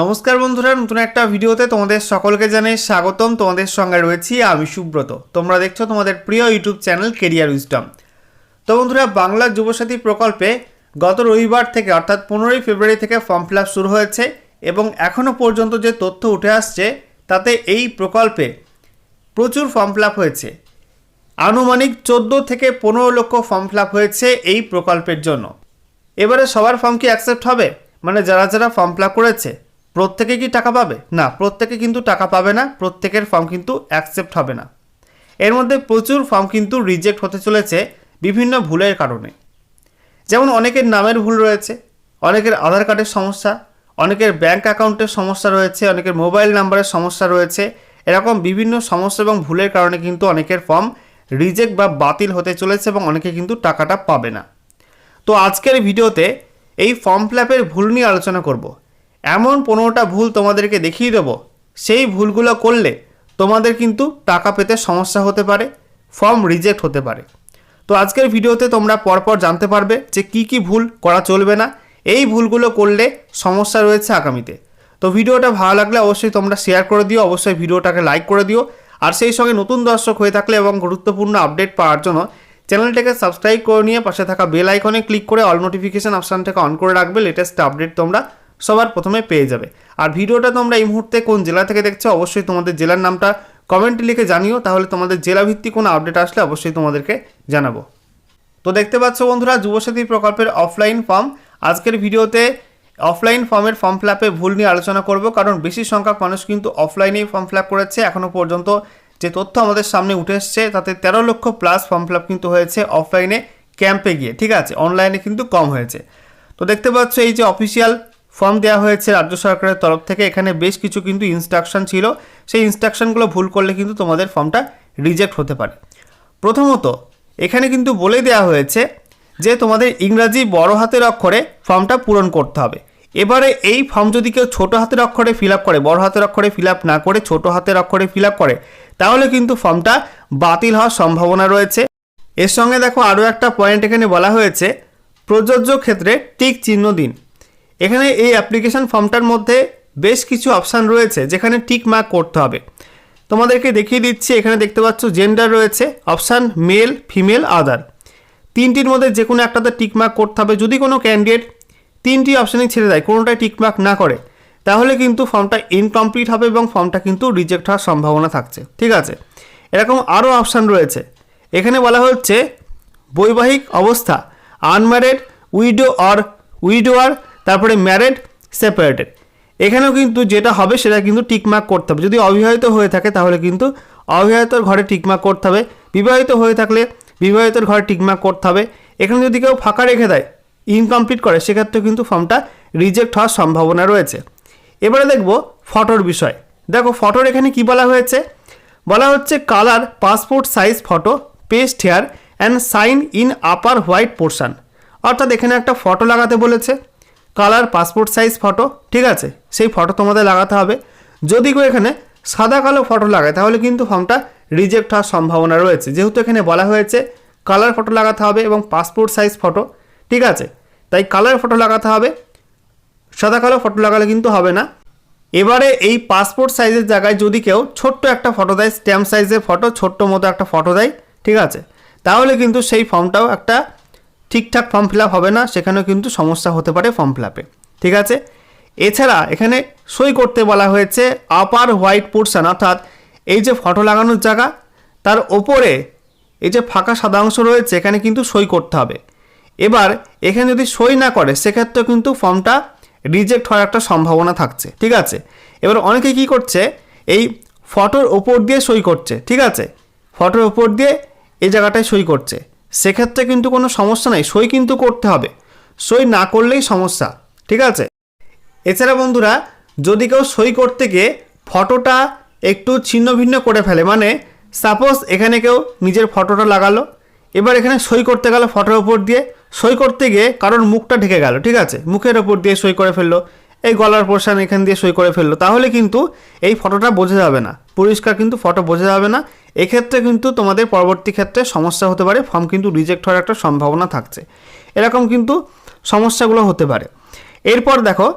নমস্কার বন্ধুরা, নতুন একটা ভিডিওতে তোমাদের সকলকে জানাই স্বাগতম। তোমাদের সঙ্গে রয়েছি আমি সুব্রত। তোমরা দেখছো তোমাদের প্রিয় ইউটিউব চ্যানেল কেরিয়ার উইজডম। তো বন্ধুরা, বাংলা যুবসাথী প্রকল্পে গত রবিবার থেকে অর্থাৎ 15ই ফেব্রুয়ারি থেকে ফর্ম ফিল আপ শুরু হয়েছে এবং এখনও পর্যন্ত যে তথ্য উঠে আসছে তাতে এই প্রকল্পে প্রচুর ফর্ম ফিল আপ হয়েছে। আনুমানিক 14 থেকে 15 লক্ষ ফর্ম ফিল আপ হয়েছে এই প্রকল্পের জন্য। এবারে সবার ফর্ম কি অ্যাকসেপ্ট হবে? মানে যারা যারা ফর্ম ফিল আপ করেছে প্রত্যেকে কি টাকা পাবে? না, প্রত্যেকে কিন্তু টাকা পাবে না, প্রত্যেকের ফর্ম কিন্তু অ্যাকসেপ্ট হবে না। এর মধ্যে প্রচুর ফর্ম কিন্তু রিজেক্ট হতে চলেছে বিভিন্ন ভুলের কারণে। যেমন অনেকের নামের ভুল রয়েছে, অনেকের আধার কার্ডের সমস্যা, অনেকের ব্যাঙ্ক অ্যাকাউন্টের সমস্যা রয়েছে, অনেকের মোবাইল নাম্বারের সমস্যা রয়েছে। এরকম বিভিন্ন সমস্যা এবং ভুলের কারণে কিন্তু অনেকের ফর্ম রিজেক্ট বা বাতিল হতে চলেছে এবং অনেকে কিন্তু টাকাটা পাবে না। তো আজকের ভিডিওতে এই ফর্ম ফিল আপের ভুল নিয়ে আলোচনা করব। এমন 15টা ভুল তোমাদেরকে দেখিয়ে দেবো, সেই ভুলগুলো করলে তোমাদের কিন্তু টাকা পেতে সমস্যা হতে পারে, ফর্ম রিজেক্ট হতে পারে। তো আজকের ভিডিওতে তোমরা পরপর জানতে পারবে যে কি কি ভুল করা চলবে না, এই ভুলগুলো করলে সমস্যা রয়েছে আগামীতে। তো ভিডিওটা ভালো লাগলে অবশ্যই তোমরা শেয়ার করে দিও, অবশ্যই ভিডিওটাকে লাইক করে দিও। আর সেই সঙ্গে নতুন দর্শক হয়ে থাকলে এবং গুরুত্বপূর্ণ আপডেট পাওয়ার জন্য চ্যানেলটাকে সাবস্ক্রাইব করে নিয়ে পাশে থাকা বেল আইকনে ক্লিক করে অল নোটিফিকেশন অপশানটাকে অন করে রাখবে। লেটেস্ট আপডেট তোমরা সবার প্রথমে পেয়ে যাবে। আর ভিডিওটা তোমরা এই মুহূর্তে কোন জেলা থেকে দেখছো অবশ্যই তোমাদের জেলার নামটা কমেন্টে লিখে জানিও, তাহলে তোমাদের জেলাভিত্তিক কোনো আপডেট আসলে অবশ্যই তোমাদেরকে জানাবো। তো দেখতে পাচ্ছ বন্ধুরা, যুবসাথী প্রকল্পের অফলাইন ফর্ম। আজকের ভিডিওতে অফলাইন ফর্মের ফর্ম ফিল আপে ভুল নিয়ে আলোচনা করব, কারণ বেশি সংখ্যক মানুষ কিন্তু অফলাইনেই ফর্ম ফিল আপ করেছে। এখনও পর্যন্ত যে তথ্য আমাদের সামনে উঠে এসছে তাতে 13 লক্ষ প্লাস ফর্ম ফিল আপ কিন্তু হয়েছে অফলাইনে ক্যাম্পে গিয়ে, ঠিক আছে। অনলাইনে কিন্তু কম হয়েছে। তো দেখতে পাচ্ছ এই যে অফিসিয়াল ফর্ম দেওয়া হয়েছে রাজ্য সরকারের তরফ থেকে, এখানে বেশ কিছু কিন্তু ইনস্ট্রাকশন ছিল। সেই ইনস্ট্রাকশনগুলো ভুল করলে কিন্তু তোমাদের ফর্মটা রিজেক্ট হতে পারে। প্রথমত এখানে কিন্তু বলে দেওয়া হয়েছে যে তোমাদের ইংরাজি বড় হাতের অক্ষরে ফর্মটা পূরণ করতে হবে। এবারে এই ফর্ম যদি কেউ ছোটো হাতের অক্ষরে ফিল আপ করে, বড় হাতের অক্ষরে ফিল আপ না করে ছোটো হাতের অক্ষরে ফিল আপ করে, তাহলে কিন্তু ফর্মটা বাতিল হওয়ার সম্ভাবনা রয়েছে। এর সঙ্গে দেখো আরও একটা পয়েন্ট এখানে বলা হয়েছে, প্রযোজ্য ক্ষেত্রে টিক চিহ্ন দিন। এখানে এই অ্যাপ্লিকেশন ফর্মটার মধ্যে বেশ কিছু অপশান রয়েছে যেখানে টিক মার্ক করতে হবে। তোমাদেরকে দেখিয়ে দিচ্ছি, এখানে দেখতে পাচ্ছ জেন্ডার রয়েছে, অপশান মেল, ফিমেল, আদার। তিনটির মধ্যে যে কোনো একটাতে টিক মার্ক করতে হবে। যদি কোনো ক্যান্ডিডেট তিনটি অপশানই ছেড়ে দেয়, কোনোটাই টিক মার্ক না করে, তাহলে কিন্তু ফর্মটা ইনকমপ্লিট হবে এবং ফর্মটা কিন্তু রিজেক্ট হওয়ার সম্ভাবনা থাকছে, ঠিক আছে। এরকম আরও অপশান রয়েছে। এখানে বলা হচ্ছে বৈবাহিক অবস্থা, আনম্যারিড, উইডো অর উইডোয়ার, তারপরে ম্যারিড, সেপারেটেড। এখানেও কিন্তু যেটা হবে সেটা কিন্তু টিকমার্ক করতে হবে। যদি অবিবাহিত হয়ে থাকে তাহলে কিন্তু অবিবাহিতর ঘরে টিকমার্ক করতে হবে, বিবাহিত হয়ে থাকলে বিবাহিতর ঘরে টিকমার্ক করতে হবে। এখানে যদি কেউ ফাঁকা রেখে দেয়, ইনকমপ্লিট করে, সেক্ষেত্রে কিন্তু ফর্মটা রিজেক্ট হওয়ার সম্ভাবনা রয়েছে। এবারে দেখব ফটোর বিষয়। দেখো ফটোর এখানে কি বলা হয়েছে, বলা হচ্ছে colour passport size photo, paste here and sign in upper white portion. অর্থাৎ এখানে একটা ফটো লাগাতে বলেছে, কালার পাসপোর্ট সাইজ ফটো, ঠিক আছে। সেই ফটো তোমাদের লাগাতে হবে। যদি কেউ এখানে সাদা কালো ফটো লাগায় তাহলে কিন্তু ফর্মটা রিজেক্ট হওয়ার সম্ভাবনা রয়েছে, যেহেতু এখানে বলা হয়েছে কালার ফটো লাগাতে হবে এবং পাসপোর্ট সাইজ ফটো, ঠিক আছে। তাই কালার ফটো লাগাতে হবে, সাদা কালো ফটো লাগালে কিন্তু হবে না। এবারে এই পাসপোর্ট সাইজের জায়গায় যদি কেউ ছোট্ট একটা ফটো দেয়, স্ট্যাম্প সাইজের ফটো, ছোট্ট মতো একটা ফটো দেয়, ঠিক আছে, তাহলে কিন্তু সেই ফর্মটাও একটা ঠিকঠাক ফর্ম ফিল আপ হবে না, সেখানেও কিন্তু সমস্যা হতে পারে ফর্ম ফিল আপে, ঠিক আছে। এছাড়া এখানে সই করতে বলা হয়েছে আপার হোয়াইট পোর্শন, অর্থাৎ এই যে ফটো লাগানোর জায়গা তার ওপরে এই যে ফাঁকা সাদা অংশ রয়েছে এখানে কিন্তু সই করতে হবে। এবার এখানে যদি সই না করে সেক্ষেত্রে কিন্তু ফর্মটা রিজেক্ট হওয়ার একটা সম্ভাবনা থাকছে, ঠিক আছে। এবার অনেকে কি করছে, এই ফটোর ওপর দিয়ে সই করছে, ঠিক আছে, ফটোর ওপর দিয়ে এই জায়গাটায় সই করছে। সেক্ষেত্রে কিন্তু কোনো সমস্যা নেই, সই কিন্তু করতে হবে, সই না করলেই সমস্যা, ঠিক আছে। এছাড়া বন্ধুরা, যদি কেউ সই করতে গিয়ে ফটোটা একটু ছিন্ন ভিন্ন করে ফেলে, মানে সাপোজ এখানে কেউ নিজের ফটোটা লাগালো, এবার এখানে সই করতে গেল ফটোর ওপর দিয়ে, সই করতে গিয়ে কারোর মুখটা ঢেকে গেল, ঠিক আছে, মুখের ওপর দিয়ে সই করে ফেললো, এই গলার পোর্শন এখান দিয়ে সই করে ফেললো, তাহলে কিন্তু এই ফটোটা বোঝা যাবে না, পরিষ্কার কিন্তু ফটো বোঝা যাবে না। এক্ষেত্রে কিন্তু তোমাদের পরবর্তী ক্ষেত্রে সমস্যা হতে পারে, ফর্ম কিন্তু রিজেক্ট হওয়ার একটা সম্ভাবনা থাকছে। এরকম কিন্তু সমস্যাগুলো হতে পারে। এরপর দেখো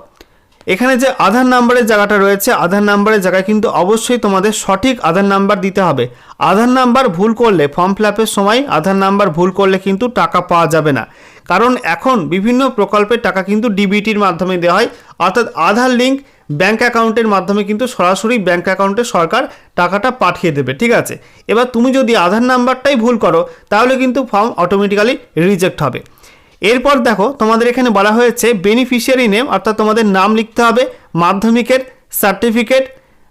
এখানে যে আধার নাম্বারের জায়গাটা রয়েছে, আধার নাম্বারের জায়গায় কিন্তু অবশ্যই তোমাদের সঠিক আধার নাম্বার দিতে হবে। আধার নাম্বার ভুল করলে ফর্ম ফিল আপের সময় আধার নাম্বার ভুল করলে কিন্তু টাকা পাওয়া যাবে না। কারণ এখন বিভিন্ন প্রকল্পের টাকা কিন্তু ডিবিটির মাধ্যমে দেওয়া হয়, অর্থাৎ আধার লিঙ্ক ব্যাঙ্ক অ্যাকাউন্টের মাধ্যমে কিন্তু সরাসরি ব্যাঙ্ক অ্যাকাউন্টে সরকার টাকাটা পাঠিয়ে দেবে। ঠিক আছে, এবার তুমি যদি আধার নাম্বারটাই ভুল করো তাহলে কিন্তু ফর্ম অটোমেটিক্যালি রিজেক্ট হবে। এরপর দেখো তোমাদের এখানে বলা হয়েছে বেনিফিশিয়ারি নেম, অর্থাৎ তোমাদের নাম লিখতে হবে মাধ্যমিকের সার্টিফিকেট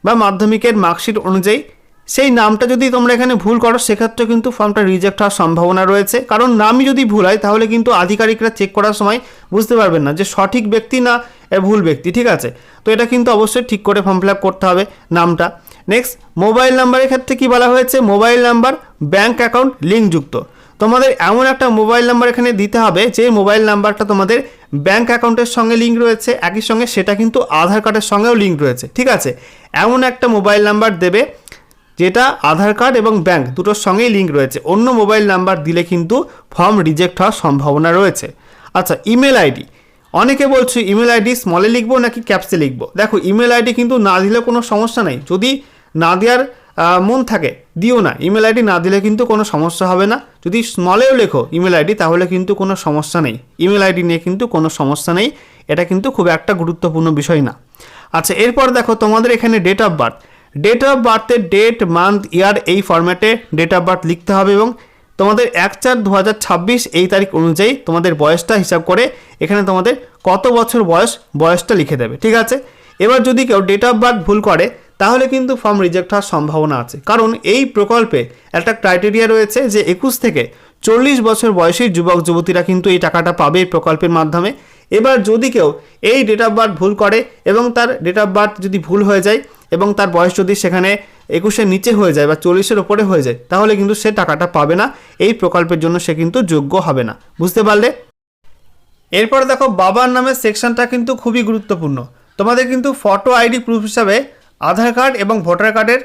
বা মাধ্যমিকের মার্কশিট অনুযায়ী। সেই নামটা যদি তোমরা এখানে ভুল করো সেক্ষেত্রে কিন্তু ফর্মটা রিজেক্ট হওয়ার সম্ভাবনা রয়েছে, কারণ নামই যদি ভুল হয় তাহলে কিন্তু আধিকারিকরা চেক করার সময় বুঝতে পারবেন না যে সঠিক ব্যক্তি না ভুল ব্যক্তি। ঠিক আছে, তো এটা কিন্তু অবশ্যই ঠিক করে ফর্ম ফিল আপ করতে হবে নামটা। নেক্সট, মোবাইল নাম্বারের ক্ষেত্রে কি বলা হয়েছে, মোবাইল নাম্বার ব্যাঙ্ক অ্যাকাউন্ট লিঙ্কযুক্ত। তোমাদের এমন একটা মোবাইল নাম্বার এখানে দিতে হবে যে মোবাইল নাম্বারটা তোমাদের ব্যাঙ্ক অ্যাকাউন্টের সঙ্গে লিঙ্ক রয়েছে, একই সঙ্গে সেটা কিন্তু আধার কার্ডের সঙ্গেও লিঙ্ক রয়েছে। ঠিক আছে, এমন একটা মোবাইল নাম্বার দেবে যেটা আধার কার্ড এবং ব্যাঙ্ক দুটোর সঙ্গেই লিঙ্ক রয়েছে। অন্য মোবাইল নাম্বার দিলে কিন্তু ফর্ম রিজেক্ট হওয়ার সম্ভাবনা রয়েছে। আচ্ছা, ইমেল আইডি, অনেকে বলছো ইমেল আইডি স্মলে লিখবো নাকি ক্যাপসে লিখবো। দেখো, ইমেল আইডি কিন্তু না দিলে কোনো সমস্যা নেই, যদি না দেওয়ার মন থাকে দিও না, ইমেল আইডি না দিলে কিন্তু কোনো সমস্যা হবে না। যদি স্মলেও লেখো ইমেল আইডি তাহলে কিন্তু কোনো সমস্যা নেই, ইমেল আইডি নিয়ে কিন্তু কোনো সমস্যা নেই, এটা কিন্তু খুব একটা গুরুত্বপূর্ণ বিষয় না। আচ্ছা, এরপর দেখো তোমাদের এখানে date of birth, date of বার্থের ডেট মান্থ ইয়ার এই ফরম্যাটে ডেট অফ বার্থ লিখতে হবে এবং তোমাদের 1/4/2026 এই তারিখ অনুযায়ী তোমাদের বয়সটা হিসাব করে এখানে তোমাদের কত বছর বয়সটা লিখে দেবে। ঠিক আছে, এবার যদি কেউ ডেট অফ বার্থ ভুল করে তাহলে কিন্তু ফর্ম রিজেক্ট হওয়ার সম্ভাবনা আছে, কারণ এই প্রকল্পে একটা ক্রাইটেরিয়া রয়েছে যে 21 থেকে 40 বছর বয়সী যুবক যুবতীরা কিন্তু এই টাকাটা পাবে এই প্রকল্পের মাধ্যমে। এবার যদি কেউ এই ডেট অফ বার্থ ভুল করে এবং তার ডেট অফ বার্থ যদি ভুল হয়ে যায় এবং তার বয়স যদি সেখানে 21-এর নিচে হয়ে যায় বা 40-এর ওপরে হয়ে যায় তাহলে কিন্তু সে টাকাটা পাবে না, এই প্রকল্পের জন্য সে কিন্তু যোগ্য হবে না। বুঝতে পারলে? এরপর দেখো বাবার নামের সেকশনটা কিন্তু খুবই গুরুত্বপূর্ণ। তোমাদের কিন্তু ফটো আইডি প্রুফ হিসাবে আধার কার্ড এবং ভোটার কার্ডের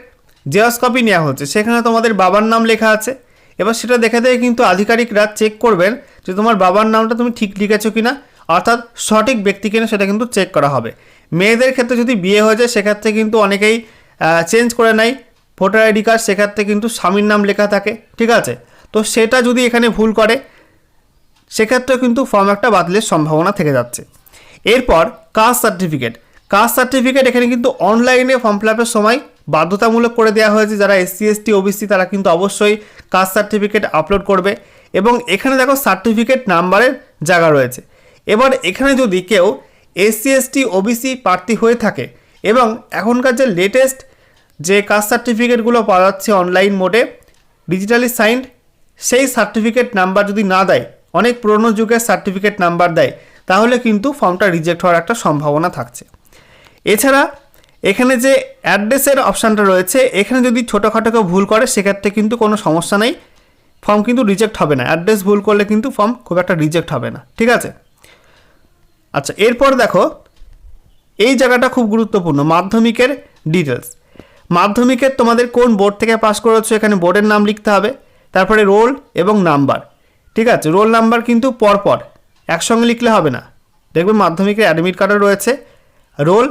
জেরক্স কপি নেওয়া হচ্ছে, সেখানে তোমাদের বাবার নাম লেখা আছে। এবার সেটা দেখে দেখে কিন্তু আধিকারিকরা চেক করবেন যে তোমার বাবার নামটা তুমি ঠিক লিখেছো কিনা, অর্থাৎ সঠিক ব্যক্তি কিনা সেটা কিন্তু চেক করা হবে। মেয়েদের ক্ষেত্রে যদি বিয়ে হয়ে যায় সেক্ষেত্রে কিন্তু অনেকেই চেঞ্জ করে নেয় ভোটার আইডি কার্ড, সেক্ষেত্রে কিন্তু স্বামীর নাম লেখা থাকে। ঠিক আছে, তো সেটা যদি এখানে ভুল করে সেক্ষেত্রে কিন্তু ফর্ম একটা বাতিলের সম্ভাবনা থেকে যাচ্ছে। এরপর কাস্ট সার্টিফিকেট, কাস্ট সার্টিফিকেট এখানে কিন্তু অনলাইনে ফর্ম ফিল আপের সময় বাধ্যতামূলক করে দেওয়া হয়েছে। যারা SC ST OBC তারা কিন্তু অবশ্যই কাস্ট সার্টিফিকেট আপলোড করবে এবং এখানে দেখো সার্টিফিকেট নাম্বারের জায়গা রয়েছে। এবার এখানে যদি কেউ SC ST OBC প্রার্থী হয়ে থাকে এবং এখনকার যে লেটেস্ট যে কাস্ট সার্টিফিকেটগুলো পাওয়া যাচ্ছে অনলাইন মোডে ডিজিটালি সাইন্ড, সেই সার্টিফিকেট নাম্বার যদি না দেয়, অনেক পুরনো যুগের সার্টিফিকেট নাম্বার দেয়, তাহলে কিন্তু ফর্মটা রিজেক্ট হওয়ার একটা সম্ভাবনা থাকছে। এছাড়া এখানে যে অ্যাড্রেসের অপশানটা রয়েছে, এখানে যদি ছোটোখাটো কেউ ভুল করে সেক্ষেত্রে কিন্তু কোনো সমস্যা নেই, ফর্ম কিন্তু রিজেক্ট হবে না। অ্যাড্রেস ভুল করলে কিন্তু ফর্ম খুব একটা রিজেক্ট হবে না। ঠিক আছে, আচ্ছা এরপর দেখো এই জায়গাটা খুব গুরুত্বপূর্ণ, মাধ্যমিকের ডিটেলস। মাধ্যমিকের তোমাদের কোন বোর্ড থেকে পাস করেছো এখানে বোর্ডের নাম লিখতে হবে, তারপরে রোল এবং নাম্বার। ঠিক আছে, রোল নাম্বার কিন্তু পরপর একসঙ্গে লিখলে হবে না, দেখবেন মাধ্যমিকের অ্যাডমিট কার্ডে রয়েছে রোল,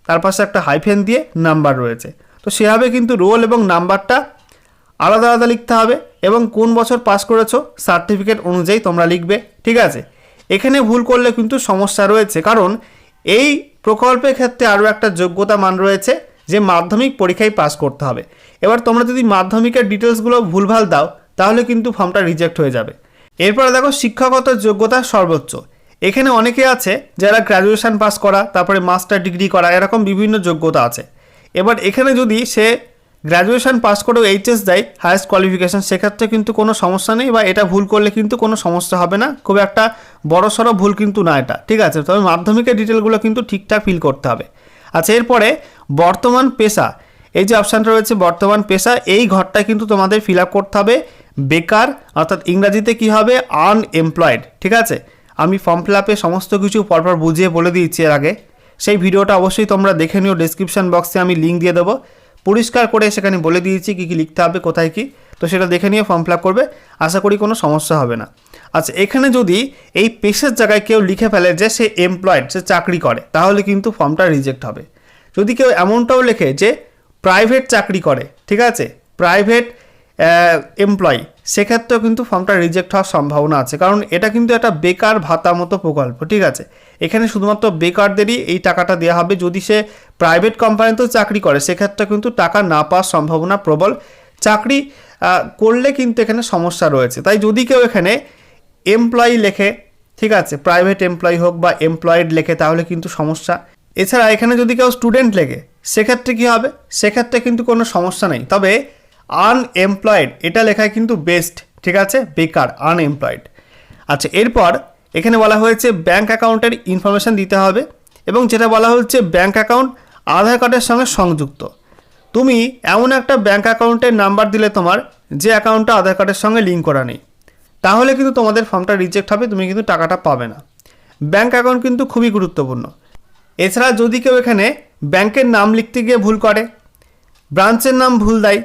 তার পাশে একটা হাইফেন দিয়ে নাম্বার রয়েছে, তো সেভাবে কিন্তু রোল এবং নাম্বারটা আলাদা আলাদা লিখতে হবে এবং কোন বছর পাস করেছো সার্টিফিকেট অনুযায়ী তোমরা লিখবে। ঠিক আছে, এখানে ভুল করলে কিন্তু সমস্যা রয়েছে, কারণ এই প্রকল্পের ক্ষেত্রে আরও একটা যোগ্যতা মান রয়েছে যে মাধ্যমিক পরীক্ষায় পাস করতে হবে। এবার তোমরা যদি মাধ্যমিকের ডিটেলসগুলো ভুলভাল দাও তাহলে কিন্তু ফর্মটা রিজেক্ট হয়ে যাবে। এরপরে দেখো শিক্ষাগত যোগ্যতা সর্বোচ্চ, এখানে অনেকে আছে যারা গ্র্যাজুয়েশন পাস করা, তারপরে মাস্টার ডিগ্রি করা, এরকম বিভিন্ন যোগ্যতা আছে। এবার এখানে যদি সে গ্র্যাজুয়েশন পাস করেও HS দেয় হায়েস্ট কোয়ালিফিকেশান, সেক্ষেত্রে কিন্তু কোনো সমস্যা নেই, বা এটা ভুল করলে কিন্তু কোনো সমস্যা হবে না, খুব একটা বড়সড় ভুল কিন্তু না এটা। ঠিক আছে, তবে মাধ্যমিকের ডিটেলগুলো কিন্তু ঠিকঠাক ফিল করতে হবে। আচ্ছা, এরপরে বর্তমান পেশা, এই যে অপশানটা রয়েছে বর্তমান পেশা, এই ঘরটা কিন্তু তোমাদের ফিল আপ করতে হবে বেকার, অর্থাৎ ইংরাজিতে কি হবে আনএমপ্লয়েড। ঠিক আছে, আমি ফর্ম ফিল আপে সমস্ত কিছু পরপর বুঝিয়ে বলে দিয়েছি এর আগে, সেই ভিডিওটা অবশ্যই তোমরা দেখে নিও, ডেসক্রিপশন বক্সে আমি লিঙ্ক দিয়ে দেবো, পরিষ্কার করে সেখানে বলে দিয়েছি কী কী লিখতে হবে কোথায় কী, তো সেটা দেখে নিয়ে ফর্ম ফিল আপ করবে, আশা করি কোনো সমস্যা হবে না। আচ্ছা, এখানে যদি এই পেশের জায়গায় কেউ লিখে ফেলে যে সে এমপ্লয়েড, সে চাকরি করে, তাহলে কিন্তু ফর্মটা রিজেক্ট হবে। যদি কেউ এমনটাও লেখে যে প্রাইভেট চাকরি করে, ঠিক আছে, প্রাইভেট এমপ্লয়ি, সেক্ষেত্রেও কিন্তু ফর্মটা রিজেক্ট হওয়ার সম্ভাবনা আছে, কারণ এটা কিন্তু একটা বেকার ভাতা মতো প্রকল্প, ঠিক আছে। এখানে শুধুমাত্র বেকারদেরই এই টাকাটা দেওয়া হবে। যদি সে প্রাইভেট কোম্পানিতেও চাকরি করে, সেক্ষেত্রে কিন্তু টাকা না পাওয়ার সম্ভাবনা প্রবল। চাকরি করলে কিন্তু এখানে সমস্যা রয়েছে। তাই যদি কেউ এখানে এমপ্লয়ি লেখে, ঠিক আছে, প্রাইভেট এমপ্লয়ি হোক বা এমপ্লয়েড লেখে, তাহলে কিন্তু সমস্যা। এছাড়া এখানে যদি কেউ স্টুডেন্ট লেখে, সেক্ষেত্রে কী হবে? সেক্ষেত্রে কিন্তু কোনো সমস্যা নেই। তবে আনএমপ্লয়েড এটা লেখায় কিন্তু বেস্ট, ঠিক আছে, বেকার, আনএমপ্লয়েড। আচ্ছা, এরপর এখানে বলা হয়েছে ব্যাঙ্ক অ্যাকাউন্টের ইনফরমেশান দিতে হবে, এবং যেটা বলা হচ্ছে ব্যাঙ্ক অ্যাকাউন্ট আধার কার্ডের সঙ্গে সংযুক্ত। তুমি এমন একটা ব্যাঙ্ক অ্যাকাউন্টের নাম্বার দিলে তোমার, যে অ্যাকাউন্টটা আধার কার্ডের সঙ্গে লিঙ্ক করা নেই, তাহলে কিন্তু তোমাদের ফর্মটা রিজেক্ট হবে, তুমি কিন্তু টাকাটা পাবে না। ব্যাঙ্ক অ্যাকাউন্ট কিন্তু খুবই গুরুত্বপূর্ণ। এছাড়া যদি কেউ এখানে ব্যাংকের নাম লিখতে গিয়ে ভুল করে, ব্রাঞ্চের নাম ভুল দেয়,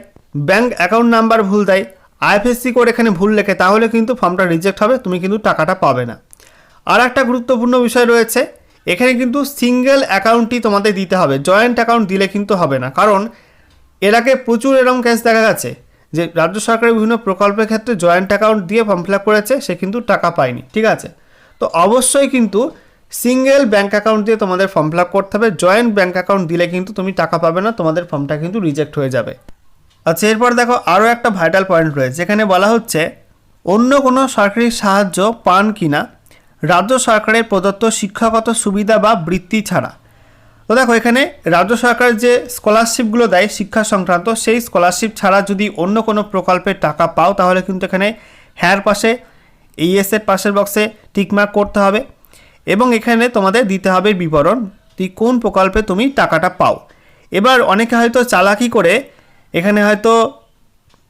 ব্যাঙ্ক অ্যাকাউন্ট নাম্বার ভুল দেয়, আইএফএসসি কোড এখানে ভুল লেখে, তাহলে কিন্তু ফর্মটা রিজেক্ট হবে, তুমি কিন্তু টাকাটা পাবে না। আর একটা গুরুত্বপূর্ণ বিষয় রয়েছে, এখানে কিন্তু সিঙ্গেল অ্যাকাউন্টই তোমাদের দিতে হবে, জয়েন্ট অ্যাকাউন্ট দিলে কিন্তু হবে না। কারণ এর আগে প্রচুর এরকম কেস দেখা গেছে যে রাজ্য সরকারের বিভিন্ন প্রকল্পের ক্ষেত্রে জয়েন্ট অ্যাকাউন্ট দিয়ে ফর্ম ফিল আপ করেছে, সে কিন্তু টাকা পায়নি, ঠিক আছে। তো অবশ্যই কিন্তু সিঙ্গেল ব্যাঙ্ক অ্যাকাউন্ট দিয়ে তোমাদের ফর্ম ফিল আপ করতে হবে। জয়েন্ট ব্যাঙ্ক অ্যাকাউন্ট দিলে কিন্তু তুমি টাকা পাবে না, তোমাদের ফর্মটা কিন্তু রিজেক্ট হয়ে যাবে। আচ্ছা, এরপর দেখো আরও একটা ভাইটাল পয়েন্ট রয়েছে। এখানে বলা হচ্ছে অন্য কোনো সরকারি সাহায্য পান কিনা রাজ্য সরকারের প্রদত্ত শিক্ষাগত সুবিধা বা বৃত্তি ছাড়া। তো দেখো, এখানে রাজ্য সরকার যে স্কলারশিপগুলো দেয় শিক্ষা সংক্রান্ত, সেই স্কলারশিপ ছাড়া যদি অন্য কোনো প্রকল্পের টাকা পাও, তাহলে কিন্তু এখানে হ্যার পাশে ইএসের পাশের বক্সে টিকমার্ক করতে হবে, এবং এখানে তোমাদের দিতে হবে বিবরণ কোন প্রকল্পে তুমি টাকাটা পাও। এবার অনেকে হয়তো চালাকি করে এখানে হয়তো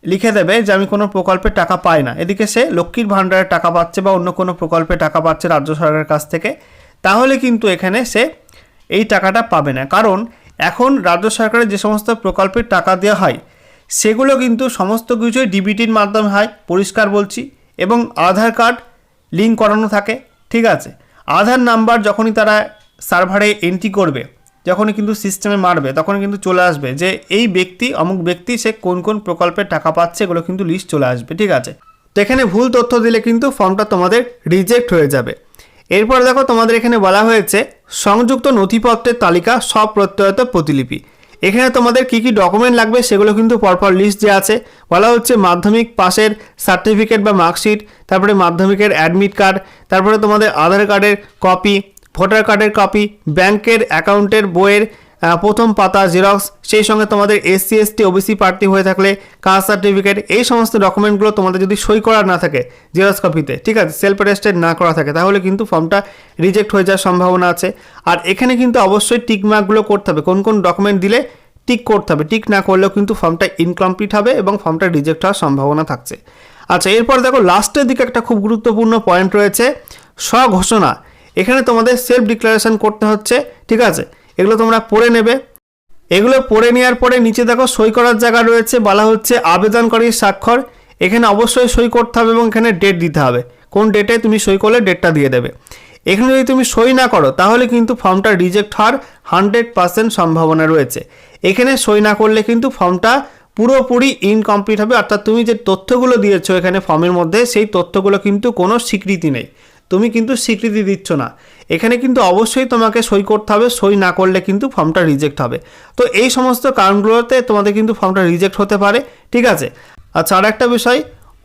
লিখে দেবে যে আমি কোনো প্রকল্পের টাকা পাই না, এদিকে সে লক্ষ্মীর ভাণ্ডারের টাকা পাচ্ছে বা অন্য কোনো প্রকল্পে টাকা পাচ্ছে রাজ্য সরকারের কাছ থেকে, তাহলে কিন্তু এখানে সে এই টাকাটা পাবে না। কারণ এখন রাজ্য সরকারের যে সমস্ত প্রকল্পের টাকা দেওয়া হয়, সেগুলো কিন্তু সমস্ত কিছুই ডিবিটির মাধ্যমে হয়, পরিষ্কার বলছি, এবং আধার কার্ড লিঙ্ক করানো থাকে, ঠিক আছে। আধার নাম্বার যখনই তারা সার্ভারে এন্ট্রি করবে, যখনই কিন্তু সিস্টেমে মারবে, তখন কিন্তু চলে আসবে যে এই ব্যক্তি, অমুক ব্যক্তি, সে কোন কোন প্রকল্পের টাকা পাচ্ছে, এগুলো কিন্তু লিস্ট চলে আসবে, ঠিক আছে। তো এখানে ভুল তথ্য দিলে কিন্তু ফর্মটা তোমাদের রিজেক্ট হয়ে যাবে। এরপর দেখো, তোমাদের এখানে বলা হয়েছে সংযুক্ত নথিপত্রের তালিকা সব প্রত্যয়িত প্রতিলিপি। এখানে তোমাদের কী কী ডকুমেন্ট লাগবে সেগুলো কিন্তু পরপর লিস্ট যে আছে, বলা হচ্ছে মাধ্যমিক পাসের সার্টিফিকেট বা মার্কশিট, তারপরে মাধ্যমিকের অ্যাডমিট কার্ড, তারপরে তোমাদের আধার কার্ডের কপি, ভোটার কার্ডের কপি, ব্যাংকের অ্যাকাউন্টের বইয়ের প্রথম পাতা জেরক্স, সেই সঙ্গে তোমাদের এসসি এসটি ওবিসি প্রার্থী হয়ে থাকলে কাস্ট সার্টিফিকেট, এই সমস্ত ডকুমেন্টগুলো তোমাদের যদি সই করা না থাকে জেরক্স কপিতে, ঠিক আছে, সেলফ অ্যাটেস্টেড না করা থাকে, তাহলে কিন্তু ফর্মটা রিজেক্ট হয়ে যাওয়ার সম্ভাবনা আছে। আর এখানে কিন্তু অবশ্যই টিক মার্কগুলো করতে হবে, কোন কোন ডকুমেন্ট দিলে টিক করতে হবে, টিক না করলেও কিন্তু ফর্মটা ইনকমপ্লিট হবে এবং ফর্মটা রিজেক্ট হওয়ার সম্ভাবনা থাকছে। আচ্ছা, এরপর দেখো লাস্টের দিকে একটা খুব গুরুত্বপূর্ণ পয়েন্ট রয়েছে, স্বঘোষণা। এখানে তোমাদের সেলফ ডিক্লারেশন করতে হচ্ছে, ঠিক আছে, এগুলো তোমরা পড়ে নেবে। এগুলো পড়ে নেওয়ার পরে নিচে দেখো সই করার জায়গা রয়েছে, বলা হচ্ছে আবেদনকারীর স্বাক্ষর। এখানে অবশ্যই সই করতে হবে এবং এখানে ডেট দিতে হবে, কোন ডেটে তুমি সই করলে ডেটটা দিয়ে দেবে। এখানে যদি তুমি সই না করো, তাহলে কিন্তু ফর্মটা রিজেক্ট হওয়ার 100% সম্ভাবনা রয়েছে। এখানে সই না করলে কিন্তু ফর্মটা পুরোপুরি ইনকমপ্লিট হবে, অর্থাৎ তুমি যে তথ্যগুলো দিয়েছো এখানে ফর্মের মধ্যে, সেই তথ্যগুলো কিন্তু কোনো স্বীকৃতি নেই, তুমি কিন্তু স্বীকৃতি দিচ্ছ না। এখানে কিন্তু অবশ্যই তোমাকে সই করতে হবে, সই না করলে কিন্তু ফর্মটা রিজেক্ট হবে। তো এই সমস্ত কারণগুলোতে তোমাদের কিন্তু ফর্মটা রিজেক্ট হতে পারে, ঠিক আছে। আচ্ছা, আর একটা বিষয়,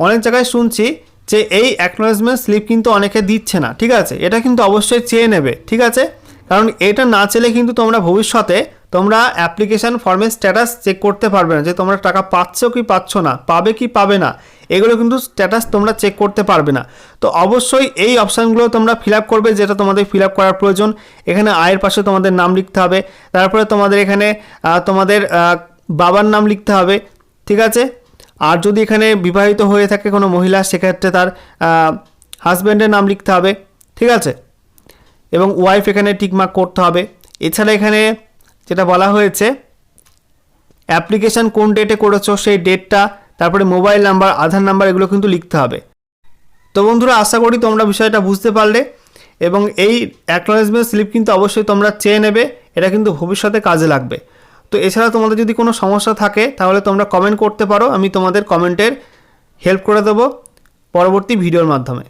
অনেক জায়গায় শুনছি যে এই অ্যাকনোলেজমেন্ট স্লিপ কিন্তু অনেকে দিচ্ছে না, ঠিক আছে, এটা কিন্তু অবশ্যই চেয়ে নেবে, ঠিক আছে। কারণ এটা না চেলে কিন্তু তোমরা ভবিষ্যতে তোমরা অ্যাপ্লিকেশান ফর্মের স্ট্যাটাস চেক করতে পারবে না, যে তোমরা টাকা পাচ্ছ কি পাচ্ছ না, পাবে কি পাবে না, এগুলো কিন্তু স্ট্যাটাস তোমরা চেক করতে পারবে না। তো অবশ্যই এই অপশানগুলো তোমরা ফিল আপ করবে, যেটা তোমাদের ফিল আপ করার প্রয়োজন। এখানে আয়ের পাশে তোমাদের নাম লিখতে হবে, তারপরে তোমাদের এখানে তোমাদের বাবার নাম লিখতে হবে, ঠিক আছে। আর যদি এখানে বিবাহিত হয়ে থাকে কোনো মহিলা, সেক্ষেত্রে তার হাজব্যান্ডের নাম লিখতে হবে, ঠিক আছে, এবং ওয়াইফ এখানে টিকমার্ক করতে হবে। এছাড়া এখানে যেটা বলা হয়েছে অ্যাপ্লিকেশান কোন ডেটে করেছো সেই ডেটটা, তারপরে মোবাইল নাম্বার, আধার নাম্বার, এগুলো কিন্তু লিখতে হবে। তো বন্ধুরা, আশা করি তোমরা বিষয়টা বুঝতে পারলে এবং এই অ্যাকনলেজমেন্ট স্লিপ কিন্তু অবশ্যই তোমরা চেয়ে নেবে, এটা কিন্তু ভবিষ্যতে কাজে লাগবে। তো এছাড়া তোমাদের যদি কোনো সমস্যা থাকে তাহলে তোমরা কমেন্ট করতে পারো, আমি তোমাদের কমেন্টের হেল্প করে দেবো পরবর্তী ভিডিওর মাধ্যমে।